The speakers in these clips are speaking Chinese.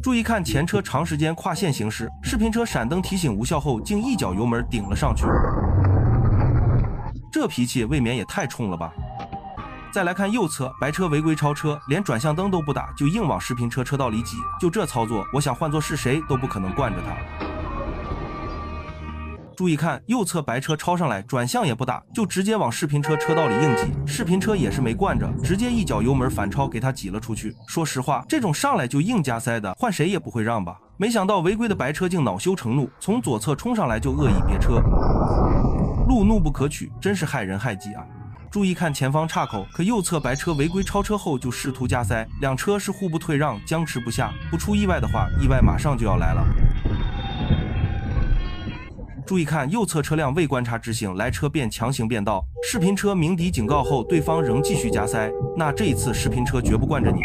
注意看前车长时间跨线行驶，视频车闪灯提醒无效后，竟一脚油门顶了上去，这脾气未免也太冲了吧！再来看右侧，白车违规超车，连转向灯都不打，就硬往视频车车道里挤，就这操作，我想换作是谁都不可能惯着他。注意看右侧白车超上来，转向也不打，就直接往视频车车道里硬挤，视频车也是没惯着，直接一脚油门反超给他挤了出去。说实话，这种上来就硬加塞的，换谁也不会让吧。没想到违规的白车竟恼羞成怒，从左侧冲上来就恶意别车，路怒不可取，真是害人害己啊！注意看前方岔口，可右侧白车违规超车后就试图加塞，两车是互不退让，僵持不下。不出意外的话，意外马上就要来了。注意看右侧车辆未观察直行，来车便强行变道，视频车鸣笛警告后，对方仍继续加塞，那这一次视频车绝不惯着你。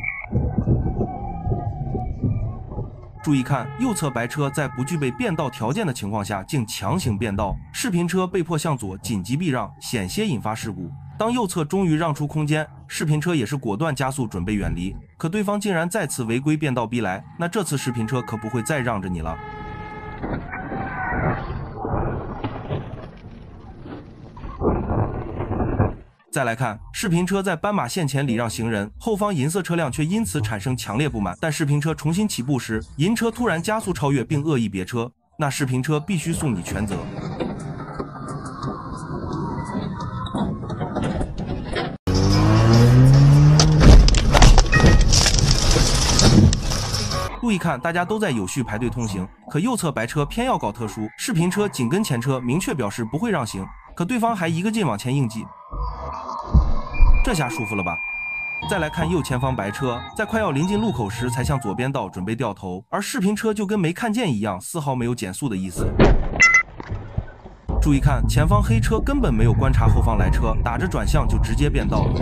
注意看右侧白车在不具备变道条件的情况下，竟强行变道，视频车被迫向左紧急避让，险些引发事故。当右侧终于让出空间，视频车也是果断加速准备远离，可对方竟然再次违规变道逼来，那这次视频车可不会再让着你了。再来看视频车在斑马线前礼让行人，后方银色车辆却因此产生强烈不满，但视频车重新起步时，银车突然加速超越并恶意别车，那视频车必须诉你全责。注意看，大家都在有序排队通行，可右侧白车偏要搞特殊，视频车紧跟前车，明确表示不会让行，可对方还一个劲往前硬挤，这下舒服了吧？再来看右前方白车，在快要临近路口时才向左边道准备掉头，而视频车就跟没看见一样，丝毫没有减速的意思。注意看前方黑车根本没有观察后方来车，打着转向就直接变道了。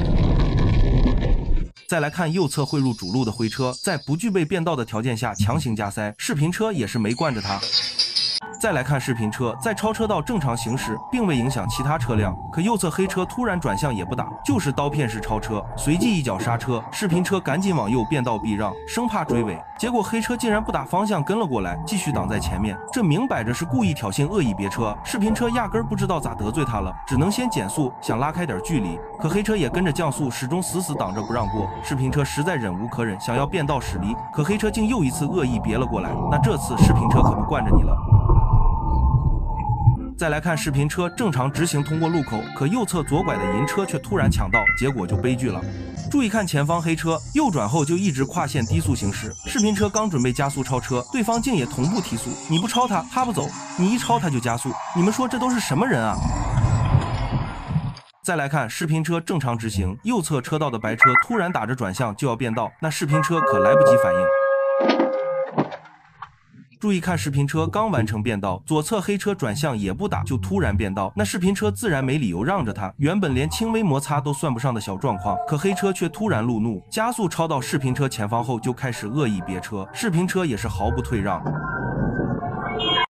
再来看右侧汇入主路的灰车，在不具备变道的条件下强行加塞，视频车也是没惯着他。再来看视频车在超车道正常行驶，并未影响其他车辆，可右侧黑车突然转向也不打，就是刀片式超车，随即一脚刹车，视频车赶紧往右变道避让，生怕追尾，结果黑车竟然不打方向跟了过来，继续挡在前面，这明摆着是故意挑衅恶意别车，视频车压根不知道咋得罪他了，只能先减速想拉开点距离，可黑车也跟着降速，始终死死挡着不让过，视频车实在忍无可忍，想要变道驶离，可黑车竟又一次恶意别了过来，那这次视频车可不惯着你了。再来看视频车正常直行通过路口，可右侧左拐的银车却突然抢道，结果就悲剧了。注意看前方黑车右转后就一直跨线低速行驶，视频车刚准备加速超车，对方竟也同步提速，你不超他不走，你一超他就加速，你们说这都是什么人啊？再来看视频车正常直行，右侧车道的白车突然打着转向就要变道，那视频车可来不及反应。注意看视频车刚完成变道，左侧黑车转向也不打就突然变道，那视频车自然没理由让着他，原本连轻微摩擦都算不上的小状况，可黑车却突然路怒，加速超到视频车前方后就开始恶意别车，视频车也是毫不退让。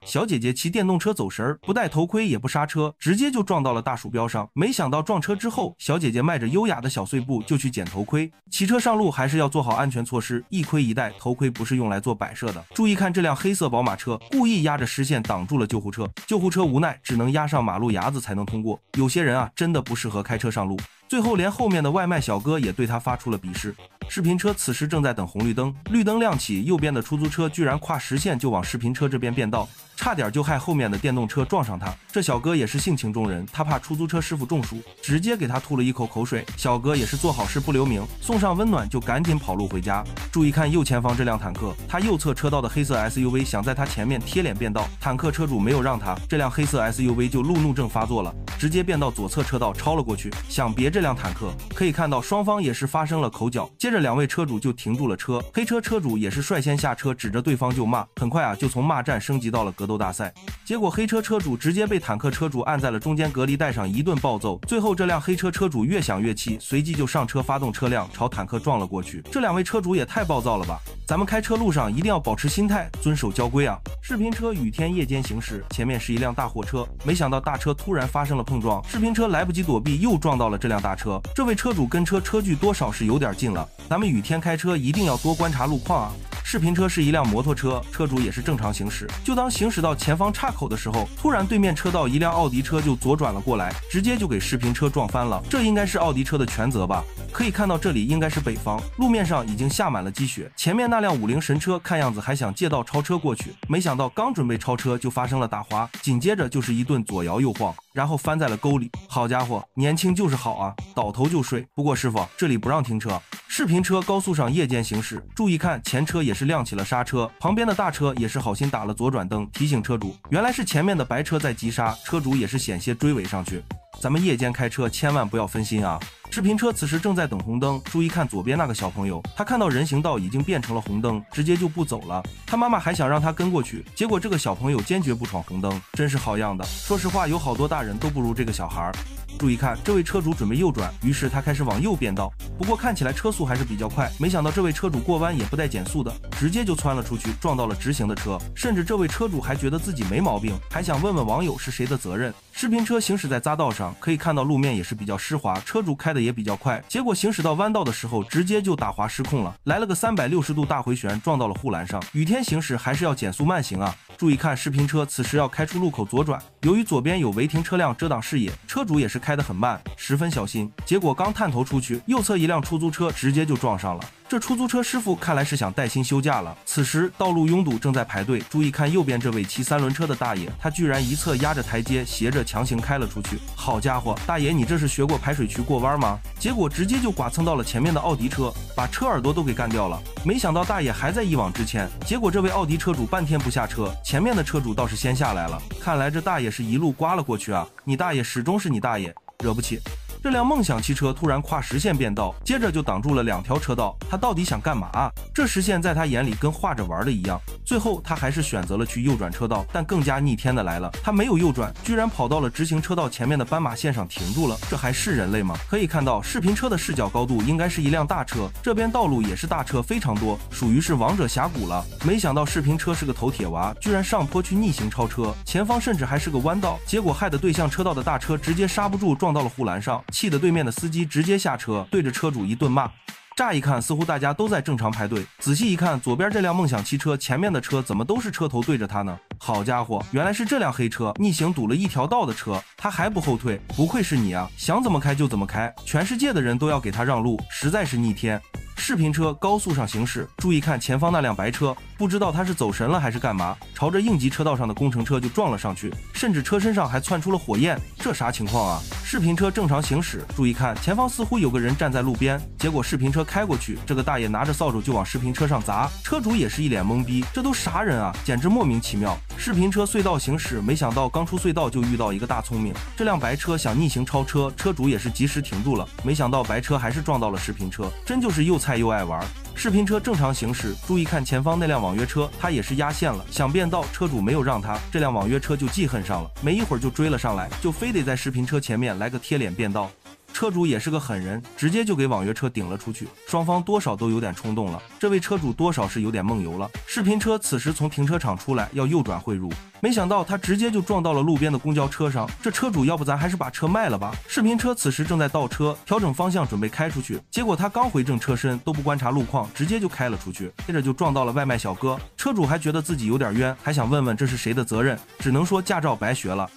小姐姐骑电动车走神，不戴头盔也不刹车，直接就撞到了大鼠标上。没想到撞车之后，小姐姐迈着优雅的小碎步就去捡头盔。骑车上路还是要做好安全措施，一盔一戴，头盔不是用来做摆设的。注意看这辆黑色宝马车，故意压着实线挡住了救护车，救护车无奈只能压上马路牙子才能通过。有些人啊，真的不适合开车上路。最后连后面的外卖小哥也对他发出了鄙视。视频车此时正在等红绿灯，绿灯亮起，右边的出租车居然跨实线就往视频车这边变道，差点就害后面的电动车撞上他。这小哥也是性情中人，他怕出租车师傅中暑，直接给他吐了一口口水。小哥也是做好事不留名，送上温暖就赶紧跑路回家。注意看右前方这辆坦克，他右侧车道的黑色 SUV 想在他前面贴脸变道，坦克车主没有让他，这辆黑色 SUV 就路怒症发作了，直接变到左侧车道超了过去，想别这辆坦克。可以看到双方也是发生了口角，接着两位车主就停住了车，黑车车主也是率先下车指着对方就骂，很快啊就从骂战升级到了格斗大赛。结果黑车车主直接被坦克车主按在了中间隔离带上一顿暴揍，最后这辆黑车车主越想越气，随即就上车发动车辆朝坦克撞了过去。这两位车主也太暴躁了吧，咱们开车路上一定要保持心态，遵守交规啊。视频车雨天夜间行驶，前面是一辆大货车，没想到大车突然发生了碰撞，视频车来不及躲避又撞到了这辆大车，这位车主跟车车距多少是有点近了，咱们雨天开车一定要多观察路况啊。视频车是一辆摩托车，车主也是正常行驶。就当行驶到前方岔口的时候，突然对面车道一辆奥迪车就左转了过来，直接就给视频车撞翻了。这应该是奥迪车的全责吧？可以看到这里应该是北方，路面上已经下满了积雪。前面那辆50神车看样子还想借道超车过去，没想到刚准备超车就发生了打滑，紧接着就是一顿左摇右晃，然后翻在了沟里。好家伙，年轻就是好啊，倒头就睡。不过师傅，这里不让停车。视频车高速上夜间行驶，注意看前车也是亮起了刹车，旁边的大车也是好心打了左转灯提醒车主，原来是前面的白车在急刹，车主也是险些追尾上去。咱们夜间开车千万不要分心啊！视频车此时正在等红灯，注意看左边那个小朋友，他看到人行道已经变成了红灯，直接就不走了。他妈妈还想让他跟过去，结果这个小朋友坚决不闯红灯，真是好样的。说实话，有好多大人都不如这个小孩。注意看，这位车主准备右转，于是他开始往右变道，不过看起来车速还是比较快。没想到这位车主过弯也不带减速的，直接就窜了出去，撞到了直行的车。甚至这位车主还觉得自己没毛病，还想问问网友是谁的责任。视频车行驶在匝道上，可以看到路面也是比较湿滑，车主开的也比较快，结果行驶到弯道的时候，直接就打滑失控了，来了个360度大回旋，撞到了护栏上。雨天行驶还是要减速慢行啊！注意看，视频车此时要开出路口左转，由于左边有违停车辆遮挡视野，车主也是开得很慢，十分小心。结果刚探头出去，右侧一辆出租车直接就撞上了。这出租车师傅看来是想带薪休假了。此时道路拥堵，正在排队。注意看右边这位骑3轮车的大爷，他居然一侧压着台阶，斜着强行开了出去。好家伙，大爷你这是学过排水渠过弯吗？结果直接就剐蹭到了前面的奥迪车，把车耳朵都给干掉了。没想到大爷还在一往直前，结果这位奥迪车主半天不下车，前面的车主倒是先下来了。看来这大爷是一路刮了过去啊！你大爷始终是你大爷，惹不起。这辆梦想汽车突然跨实线变道，接着就挡住了2条车道，他到底想干嘛啊？这实线在他眼里跟画着玩的一样。最后他还是选择了去右转车道，但更加逆天的来了，他没有右转，居然跑到了直行车道前面的斑马线上停住了，这还是人类吗？可以看到视频车的视角高度应该是一辆大车，这边道路也是大车非常多，属于是王者峡谷了。没想到视频车是个头铁娃，居然上坡去逆行超车，前方甚至还是个弯道，结果害得对向车道的大车直接刹不住，撞到了护栏上，气得对面的司机直接下车，对着车主一顿骂。乍一看似乎大家都在正常排队，仔细一看，左边这辆梦想汽车前面的车怎么都是车头对着他呢？好家伙，原来是这辆黑车逆行堵了一条道的车，他还不后退，不愧是你啊，想怎么开就怎么开，全世界的人都要给他让路，实在是逆天。视频车高速上行驶，注意看前方那辆白车，不知道他是走神了还是干嘛，朝着应急车道上的工程车就撞了上去，甚至车身上还窜出了火焰，这啥情况啊？视频车正常行驶，注意看前方似乎有个人站在路边，结果视频车开过去，这个大爷拿着扫帚就往视频车上砸，车主也是一脸懵逼，这都啥人啊，简直莫名其妙。视频车隧道行驶，没想到刚出隧道就遇到一个大聪明，这辆白车想逆行超车，车主也是及时停住了，没想到白车还是撞到了视频车，真就是又菜又爱玩。视频车正常行驶，注意看前方那辆网约车，他也是压线了，想变道，车主没有让他，这辆网约车就记恨上了，没一会儿就追了上来，就非得在视频车前面来个贴脸变道。车主也是个狠人，直接就给网约车顶了出去，双方多少都有点冲动了，这位车主多少是有点梦游了。视频车此时从停车场出来要右转汇入，没想到他直接就撞到了路边的公交车上，这车主要不咱还是把车卖了吧。视频车此时正在倒车，调整方向准备开出去，结果他刚回正车身都不观察路况，直接就开了出去，接着就撞到了外卖小哥。车主还觉得自己有点冤，还想问问这是谁的责任，只能说驾照白学了。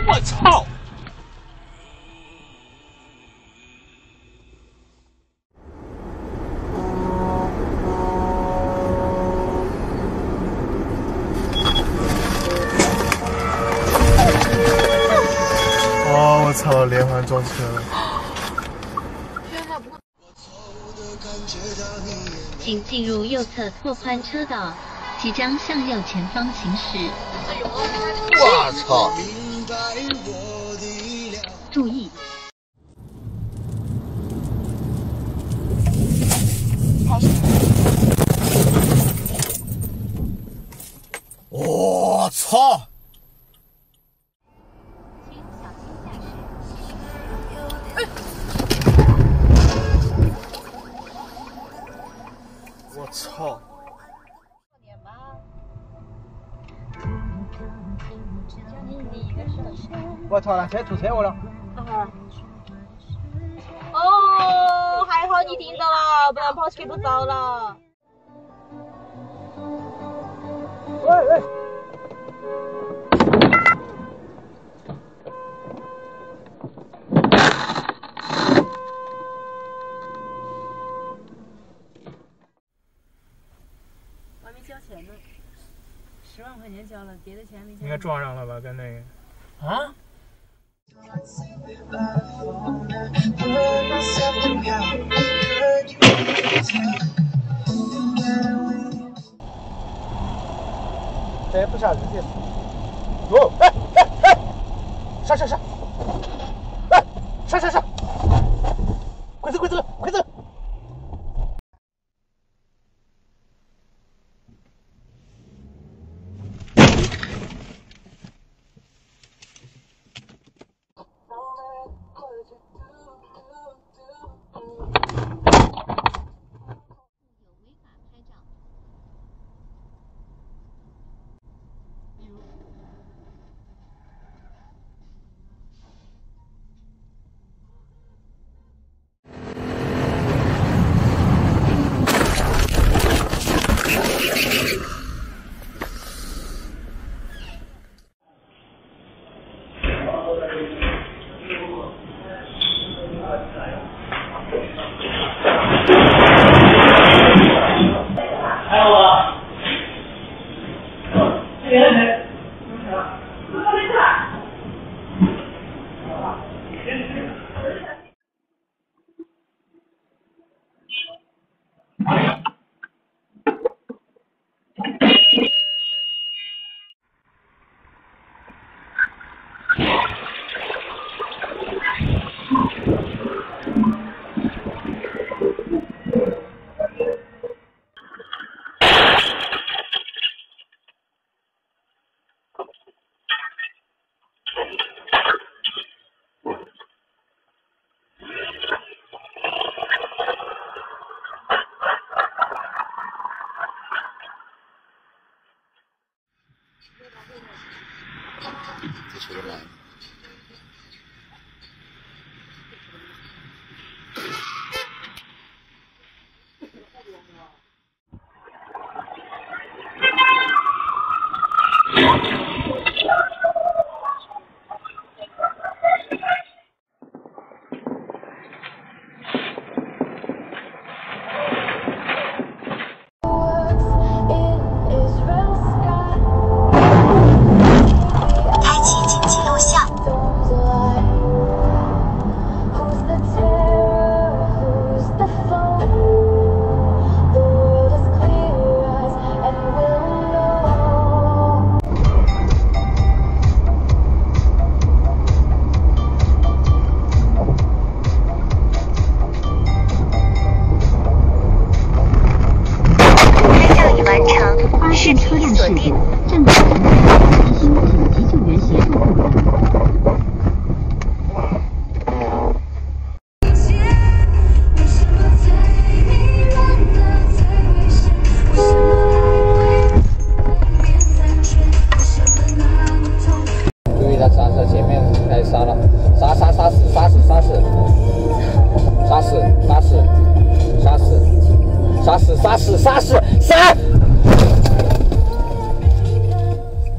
我操！哦，我操！连环撞车了。请进入右侧拓宽车道，即将向右前方行驶。我操！注意！开始。我操！我操！我操！那车出车祸了。哦，还好你听到了，不然跑去给不着了。喂！我还没交钱呢，10万块钱交了，别的钱没交。应该撞上了吧？跟那个啊？这也不啥子的。哟，哎！上！哎，上！快走！这球来。视频锁定，正在等待提醒紧急救援协助部门。注意他刹车，前面开始刹了，刹死，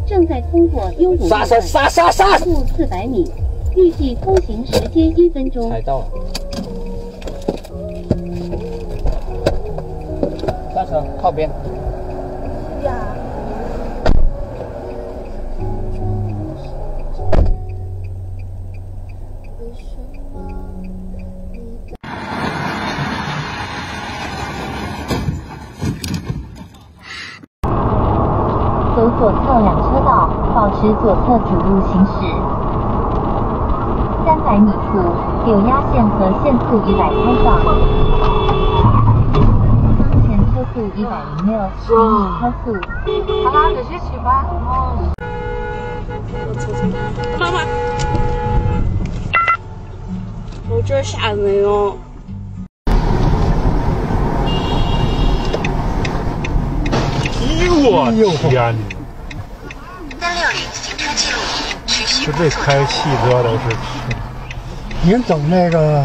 正在通过优鲁刹路400米，预计通行时间1分钟。踩到了，刹车靠边。呀。走左侧2车道，保持左侧主路行驶。300米处有压线和限速100开放。当前车速106，请勿超速。这些奇葩。妈妈，我这儿吓人哟。我天哪！360行车记录仪持续就这开汽车都是，您整那个。